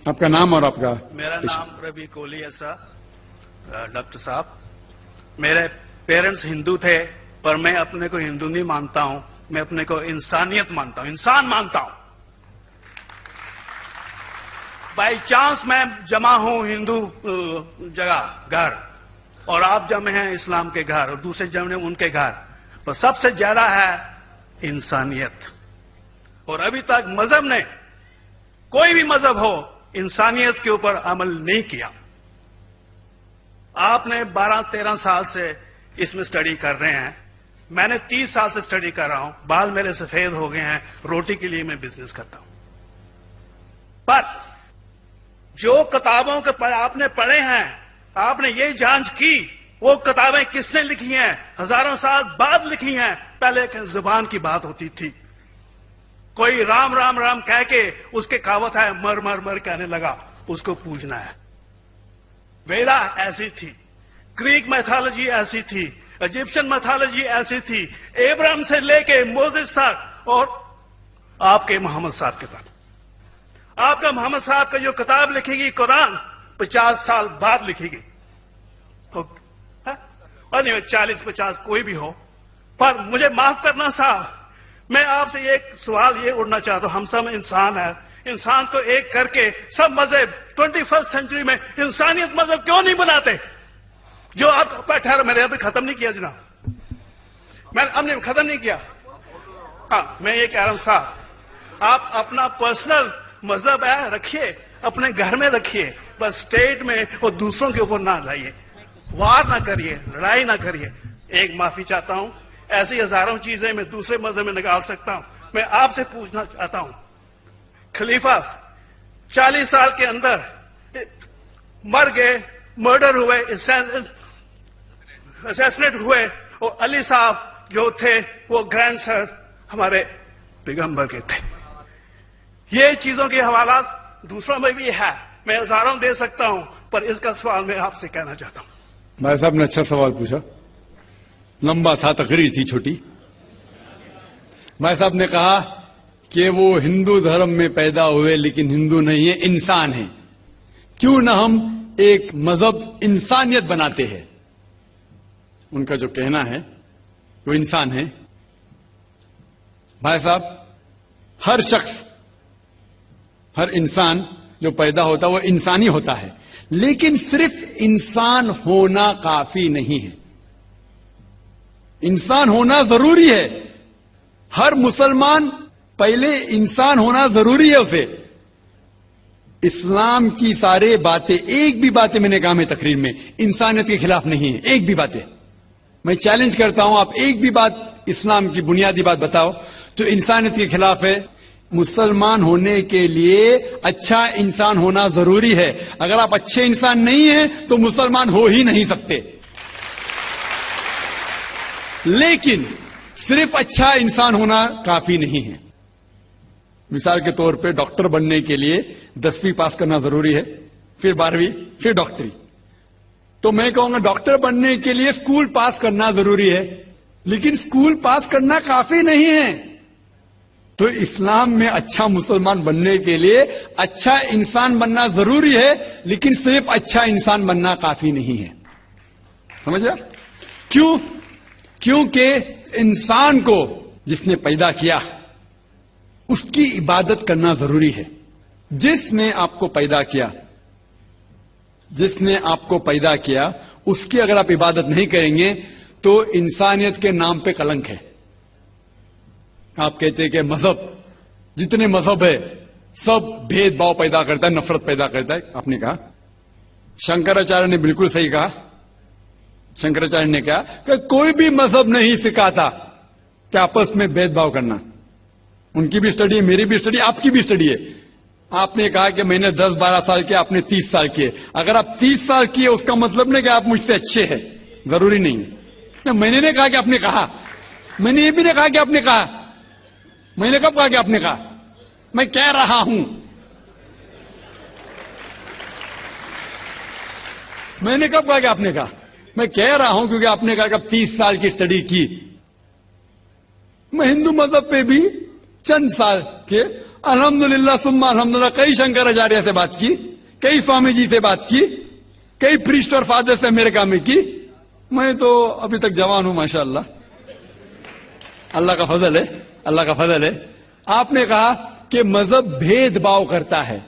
آپ کا نام اور آپ کا؟ میرا نام ربی کولی ہے سر. ڈاکٹر صاحب، میرے پیرنٹس ہندو تھے، پر میں اپنے کو ہندو نہیں مانتا ہوں، میں اپنے کو انسانیت مانتا ہوں، انسان مانتا ہوں. بائی چانس میں جمع ہوں ہندو جگہ گھر، اور آپ جمع ہیں اسلام کے گھر، اور دوسرے جمع ہیں ان کے گھر، پر سب سے زیادہ ہے انسانیت. اور ابھی تک مذہب نے، کوئی بھی مذہب ہو، انسانیت کے اوپر عمل نہیں کیا. آپ نے 12-13 سال سے اس میں اسٹڈی کر رہے ہیں، میں نے 30 سال سے اسٹڈی کر رہا ہوں، بال میرے سفید ہو گئے ہیں، روٹی کے لیے میں بزنس کرتا ہوں. پر جو کتابوں کے آپ نے پڑھے ہیں، آپ نے یہ جانچ کی وہ کتابیں کس نے لکھی ہیں؟ ہزاروں سال بعد لکھی ہیں. پہلے ایک زبان کی بات ہوتی تھی، کوئی رام رام رام کہہ کے اس کے کہاوت ہے مر مر مر کہنے لگا، اس کو پوجنا ہے. ویدا ایسی تھی، گریک میتھالوجی ایسی تھی، ایجپشن میتھالوجی ایسی تھی، ابراہیم سے لے کے موزس تک، اور آپ کے محمد صاحب کے تک. آپ کا محمد صاحب کا جو کتاب لکھی گئی قرآن 50 سال بعد لکھی گئی، اور نہیں 40-50 کوئی بھی ہو. پر مجھے معاف کرنا صاحب، میں آپ سے ایک سوال یہ اڑنا چاہتا ہوں، ہم سب انسان ہیں، انسان کو ایک کر کے سب مذہب 21 سینچری میں انسانیت مذہب کیوں نہیں بناتے؟ جو آپ ٹھہرو، میں نے ابھی ختم نہیں کیا جناب، میں ہم نے ختم نہیں کیا. ہاں، میں یہ کہہ رہا ہوں صاحب، آپ اپنا پرسنل مذہب ہے رکھیے، اپنے گھر میں رکھیے، بس اسٹیٹ میں اور دوسروں کے اوپر نہ لائیے، وار نہ کریے، لڑائی نہ کریے. ایک معافی چاہتا ہوں، ایسی ہزاروں چیزیں میں دوسرے مذہب میں نکال سکتا ہوں. میں آپ سے پوچھنا چاہتا ہوں، خلیفہ 40 سال کے اندر مر گئے، مرڈر ہوئے، اسیسنیٹ ہوئے، اور علی صاحب جو تھے وہ گرینڈ سر ہمارے پیغمبر کے تھے. یہ چیزوں کے حوالات دوسروں میں بھی ہے، میں ہزاروں دے سکتا ہوں، پر اس کا سوال میں آپ سے کہنا چاہتا ہوں. بھائی صاحب نے اچھا سوال پوچھا، لمبا تھا، تقریر تھی چھوٹی. بھائی صاحب نے کہا کہ وہ ہندو دھرم میں پیدا ہوئے لیکن ہندو نہیں ہے، انسان ہیں، کیوں نہ ہم ایک مذہب انسانیت بناتے ہیں. ان کا جو کہنا ہے وہ انسان ہے. بھائی صاحب، ہر شخص، ہر انسان جو پیدا ہوتا ہے وہ انسانی ہوتا ہے، لیکن صرف انسان ہونا کافی نہیں ہے، انسان ہونا ضروری ہے. ہر مسلمان پہلے انسان ہونا ضروری ہے اسے. اسلام کی سارے باتیں، ایک بھی باتیں میں نے کہا میں تقریر میں انسانیت کے خلاف نہیں ہے، ایک بھی باتیں. میں چیلنج کرتا ہوں، آپ ایک بھی بات اسلام کی بنیادی بات بتاؤ جو انسانیت کے خلاف ہے. مسلمان ہونے کے لیے اچھا انسان ہونا ضروری ہے. اگر آپ اچھے انسان نہیں ہیں تو مسلمان ہو ہی نہیں سکتے. لیکن صرف اچھا انسان ہونا کافی نہیں ہے. مثال کے طور پہ ڈاکٹر بننے کے لیے 10ویں پاس کرنا ضروری ہے، پھر 12ویں، پھر ڈاکٹری. تو میں کہوں گا ڈاکٹر بننے کے لیے اسکول پاس کرنا ضروری ہے، لیکن اسکول پاس کرنا کافی نہیں ہے. تو اسلام میں اچھا مسلمان بننے کے لیے اچھا انسان بننا ضروری ہے، لیکن صرف اچھا انسان بننا کافی نہیں ہے. سمجھ رہا؟ کیوں؟ کیونکہ انسان کو جس نے پیدا کیا اس کی عبادت کرنا ضروری ہے. جس نے آپ کو پیدا کیا، جس نے آپ کو پیدا کیا، اس کی اگر آپ عبادت نہیں کریں گے تو انسانیت کے نام پہ کلنک ہے. آپ کہتے ہیں کہ مذہب، جتنے مذہب ہے سب بھید بھاؤ پیدا کرتا ہے، نفرت پیدا کرتا ہے. آپ نے کہا، شنکراچاریہ نے بالکل صحیح کہا. شنکراچاریہ نے کہا کہ کوئی بھی مذہب نہیں سکھاتا کہ آپس میں بھید بھاؤ کرنا. ان کی بھی اسٹڈی ہے، میری بھی اسٹڈی، آپ کی بھی اسٹڈی ہے. آپ نے کہا کہ میں نے 10-12 سال کیا، آپ نے 30 سال کیے. اگر آپ 30 سال کیے اس کا مطلب نہیں کہ آپ مجھ سے اچھے ہیں، ضروری نہیں. میں نے نہیں کہا کہ آپ نے کہا، میں نے یہ بھی نہیں کہا کہ آپ نے کہا. میں نے کب کہا کہ آپ نے کہا؟ میں کہہ رہا ہوں. میں نے کب کہا کہ آپ نے کہا؟ میں کہہ رہا ہوں کیونکہ آپ نے کہا کہ اب 30 سال کی اسٹڈی کی. میں ہندو مذہب پہ بھی چند سال کے، الحمدللہ ثم الحمدللہ کئی شنکراچاریہ سے بات کی, کئی سوامی جی سے بات کی, کئی پریسٹ اور فادر سے امریکہ میں کی. میں تو ابھی تک جوان ہوں ماشاءاللہ, اللہ کا فضل ہے, اللہ کا فضل ہے. آپ نے کہا کہ مذہب بھید بھاؤ کرتا ہے.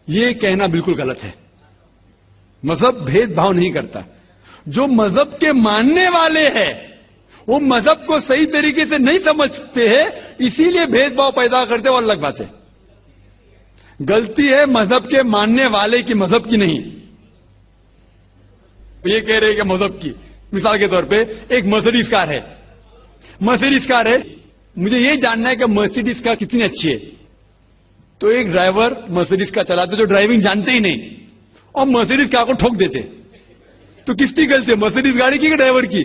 یہ کہنا بالکل غلط ہے. مذہب بھید بھاؤ نہیں کرتا. جو مذہب کے ماننے والے ہیں وہ مذہب کو صحیح طریقے سے نہیں سمجھتے ہیں, اسی لیے بھید بھاؤ پیدا کرتے, وہ الگ بات ہے. غلطی ہے مذہب کے ماننے والے کی, مذہب کی نہیں. یہ کہہ رہے کہ مذہب کی, مثال کے طور پہ ایک مرسیڈیز کار ہے, مرسیڈیز کار ہے, مجھے یہ جاننا ہے کہ مرسیڈیز کار کتنی اچھی ہے. تو ایک ڈرائیور مرسیڈیز کار چلاتے جو ڈرائیونگ جانتے ہی نہیں اور مرسیڈیز کار کو ٹھوک دیتے, تو کس کی غلطی ہے, مرسیڈیز گاڑی کی کہ ڈرائیور کی؟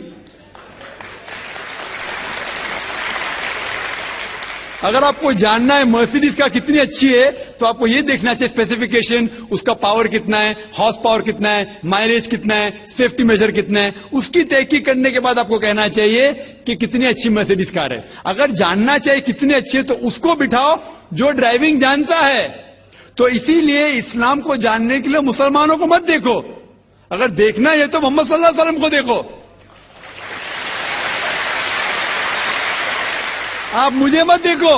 اگر آپ کو جاننا ہے مرسیڈیز کا کتنی اچھی ہے تو آپ کو یہ دیکھنا چاہیے اسپیسیفکیشن, اس کا پاور کتنا ہے, ہارس پاور کتنا ہے, مائلیج کتنا ہے, سیفٹی میجر کتنا ہے. اس کی تحقیق کرنے کے بعد آپ کو کہنا چاہیے کہ کتنی اچھی مرسیڈیز کار ہے. اگر جاننا چاہیے کتنی اچھی ہے تو اس کو بٹھاؤ جو ڈرائیونگ جانتا ہے. تو اسی لیے اسلام کو جاننے کے لیے مسلمانوں کو مت دیکھو, اگر دیکھنا ہے تو محمد صلی اللہ علیہ وسلم کو دیکھو. آپ مجھے مت دیکھو,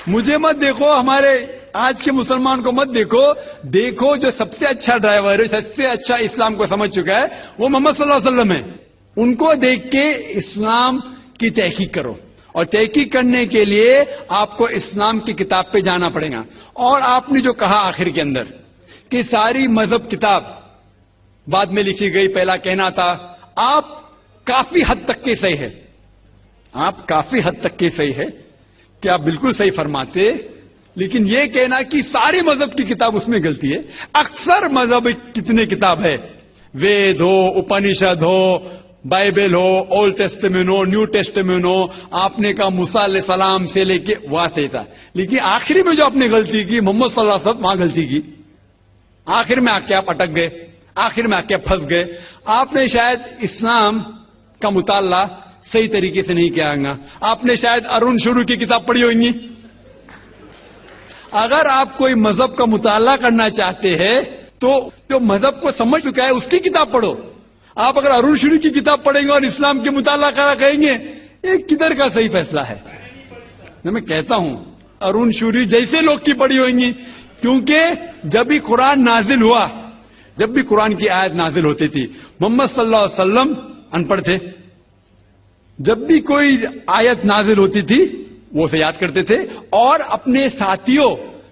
مجھے مت دیکھو, ہمارے آج کے مسلمان کو مت دیکھو. دیکھو جو سب سے اچھا ڈرائیور ہے, سب سے اچھا اسلام کو سمجھ چکا ہے, وہ محمد صلی اللہ علیہ وسلم ہے. ان کو دیکھ کے اسلام کی تحقیق کرو, اور تحقیق کرنے کے لیے آپ کو اسلام کی کتاب پہ جانا پڑے گا. اور آپ نے جو کہا آخر کے اندر کہ ساری مذہب کتاب بعد میں لکھی گئی, پہلا کہنا تھا, آپ کافی حد تک کے صحیح ہے, آپ کافی حد تک کے صحیح ہے کہ آپ بالکل صحیح فرماتے, لیکن یہ کہنا کہ ساری مذہب کی کتاب اس میں غلطی ہے. اکثر مذہب کتنے کتاب ہے, وید ہو, اپنشد ہو, بائبل ہو, اولڈ ٹیسٹمنٹ ہو, نیو ٹیسٹمنٹ ہو, آپ نے کہا موسیٰ علیہ السلام سے لے کے وہاں سے تھا, لیکن آخری میں جو آپ نے غلطی کی محمد صلی اللہ علیہ وسلم, وہاں غلطی کی. آخر میں آ کے آپ اٹک گئے, آخر میں آ کے پھنس گئے. آپ نے شاید اسلام کا مطالعہ صحیح طریقے سے نہیں کیا گا. آپ نے شاید ارون شروع کی کتاب پڑھی ہوگی. اگر آپ کوئی مذہب کا مطالعہ کرنا چاہتے ہیں تو جو مذہب کو سمجھ چکا ہے اس کی کتاب پڑھو. آپ اگر ارون شروع کی کتاب پڑھیں گے اور اسلام کے مطالعہ کرا کہیں گے, ایک کدھر کا صحیح فیصلہ ہے. میں کہتا ہوں ارون شوری جیسے لوگ کی پڑھی ہوئیں, کیونکہ جب بھی قرآن نازل ہوا, جب بھی قرآن کی آیت نازل ہوتی تھی, محمد صلی اللہ علیہ وسلم ان پڑھ تھے. جب بھی کوئی آیت نازل ہوتی تھی وہ اسے یاد کرتے تھے اور اپنے ساتھیوں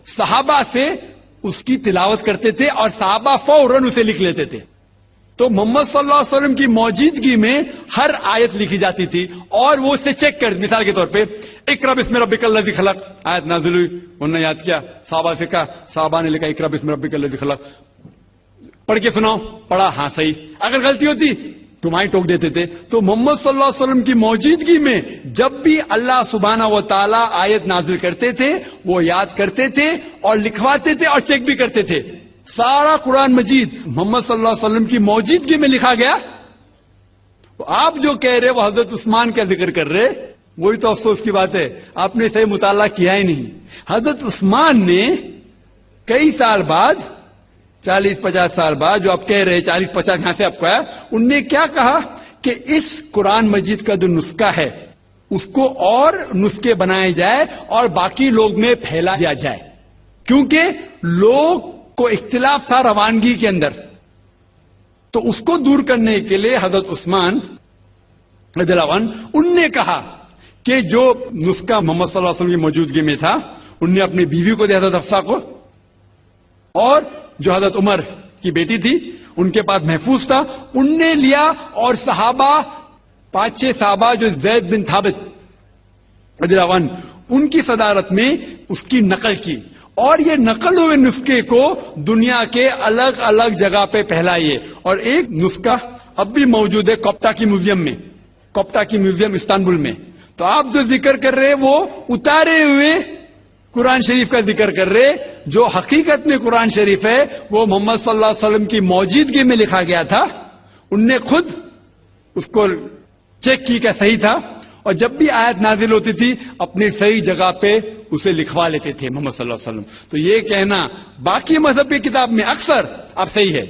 صحابہ سے اس کی تلاوت کرتے تھے, اور صحابہ فوراً اسے لکھ لیتے تھے. تو محمد صلی اللہ علیہ وسلم کی موجودگی میں ہر آیت لکھی جاتی تھی اور وہ اسے چیک کر, مثال کے طور پہ اقرا بسم ربک الذی خلق آیت نازل ہوئی, انہوں نے یاد کیا, صحابہ سے کہا, صحابہ نے لکھا اقرا بسم ربک الذی خلق, پڑھ کے سناؤ, پڑھا, ہاں صحیح. اگر غلطی ہوتی تمہاری ٹوک دیتے تھے. تو محمد صلی اللہ علیہ وسلم کی موجودگی میں جب بھی اللہ سبحانہ و تعالیٰ آیت نازل کرتے تھے وہ یاد کرتے تھے اور لکھواتے تھے اور چیک بھی کرتے تھے. سارا قرآن مجید محمد صلی اللہ علیہ وسلم کی موجودگی میں لکھا گیا. آپ جو کہہ رہے وہ حضرت عثمان کا ذکر کر رہے, وہی تو افسوس کی بات ہے, آپ نے صحیح مطالعہ کیا ہی نہیں. حضرت عثمان نے کئی سال بعد, 40-50 سال بعد, جو آپ کہہ رہے 40-50 یہاں سے آپ کو آیا, ان نے کیا کہا کہ اس قرآن مجید کا جو نسخہ ہے اس کو اور نسخے بنائے جائے اور باقی لوگ میں پھیلا دیا جائے, کیونکہ لوگ کو اختلاف تھا روانگی کے اندر. تو اس کو دور کرنے کے لیے حضرت عثمان رضی اللہ عنہ ان نے کہا کہ جو نسخہ محمد صلی اللہ علیہ وسلم کی موجودگی میں تھا ان نے اپنی بیوی کو دیا, حضرت حفصہ کو, اور جو حضرت عمر کی بیٹی تھی ان کے پاس محفوظ تھا, ان نے لیا, اور صحابہ 5-6 صحابہ جو زید بن ثابت رضی اللہ عنہ ان کی صدارت میں اس کی نقل کی, اور یہ نقل ہوئے نسخے کو دنیا کے الگ الگ جگہ پہ پھیلائیے. اور ایک نسخہ اب بھی موجود ہے کوپٹا کی میوزیم میں, کوپٹا کی میوزیم استنبول میں. تو آپ جو ذکر کر رہے وہ اتارے ہوئے قرآن شریف کا ذکر کر رہے, جو حقیقت میں قرآن شریف ہے وہ محمد صلی اللہ علیہ وسلم کی موجودگی میں لکھا گیا تھا. ان نے خود اس کو چیک کی کہ صحیح تھا, اور جب بھی آیت نازل ہوتی تھی اپنی صحیح جگہ پہ اسے لکھوا لیتے تھے محمد صلی اللہ علیہ وسلم. تو یہ کہنا باقی مذہب کی کتاب میں اکثر اب صحیح ہے.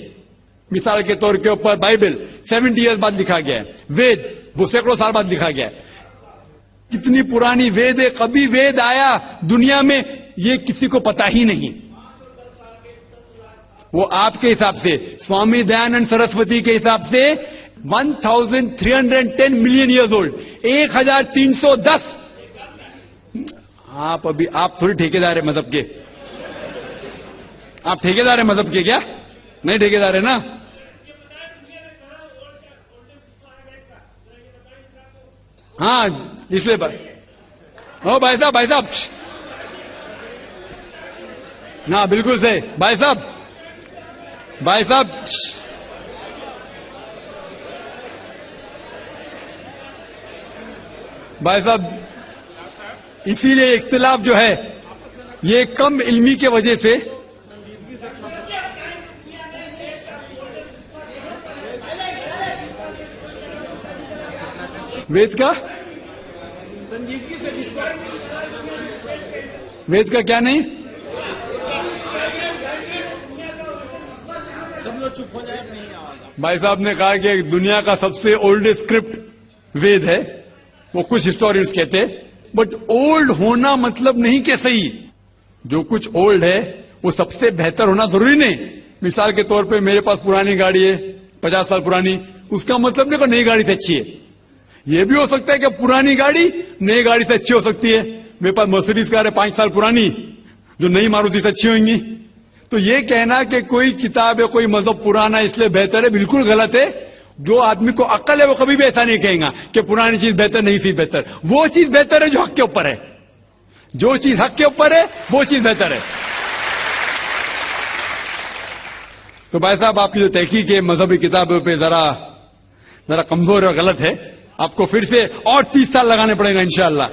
مثال کے طور کے اوپر بائبل 70 ایئر بعد لکھا گیا ہے, وید وہ سینکڑوں سال بعد لکھا گیا ہے. کتنی پرانی وید ہے, کبھی وید آیا دنیا میں یہ کسی کو پتا ہی نہیں. وہ آپ کے حساب سے, سوامی دیانند سرسوتی کے حساب سے 1310 ملین ایئرز اولڈ, 1310. آپ تھوڑی ٹھیکیدار ہے مذہب کے, آپ ٹھیکیدار ہیں مذہب کے کیا؟ نہیں ٹھیکیدار ہے نا. ہاں اس لیے بھائی صاحب نا بالکل صحیح. بھائی صاحب اسی لیے اختلاف جو ہے یہ کم علمی کی وجہ سے وید کا کیا نہیں, بھائی صاحب نے کہا کہ دنیا کا سب سے اولڈ اسکرپٹ وید ہے. وہ کچھ ہسٹورینز کہتے ہیں, بٹ اولڈ ہونا مطلب نہیں کہ صحیح. جو کچھ اولڈ ہے وہ سب سے بہتر ہونا ضروری نہیں. مثال کے طور پہ میرے پاس پرانی گاڑی ہے 50 سال پرانی, اس کا مطلب نہیں کہ نئی گاڑی سے اچھی ہے. یہ بھی ہو سکتا ہے کہ پرانی گاڑی نئی گاڑی سے اچھی ہو سکتی ہے. میرے پاس مرسیڈیز کار ہے 5 سال پرانی, جو نئی ماروتی سے اچھی ہوئیں گی. تو یہ کہنا کہ کوئی کتاب ہے کوئی مذہب پرانا اس لیے بہتر ہے, بالکل غلط ہے. جو آدمی کو عقل ہے وہ کبھی بھی ایسا نہیں کہیں گا کہ پرانی چیز بہتر نئی چیز بہتر. وہ چیز بہتر ہے جو حق کے اوپر ہے, جو چیز حق کے اوپر ہے وہ چیز بہتر ہے. تو بھائی صاحب آپ کی جو تحقیق ہے مذہبی کتابوں پہ ذرا کمزور اور غلط ہے. آپ کو پھر سے اور 30 سال لگانے پڑیں گا انشاءاللہ.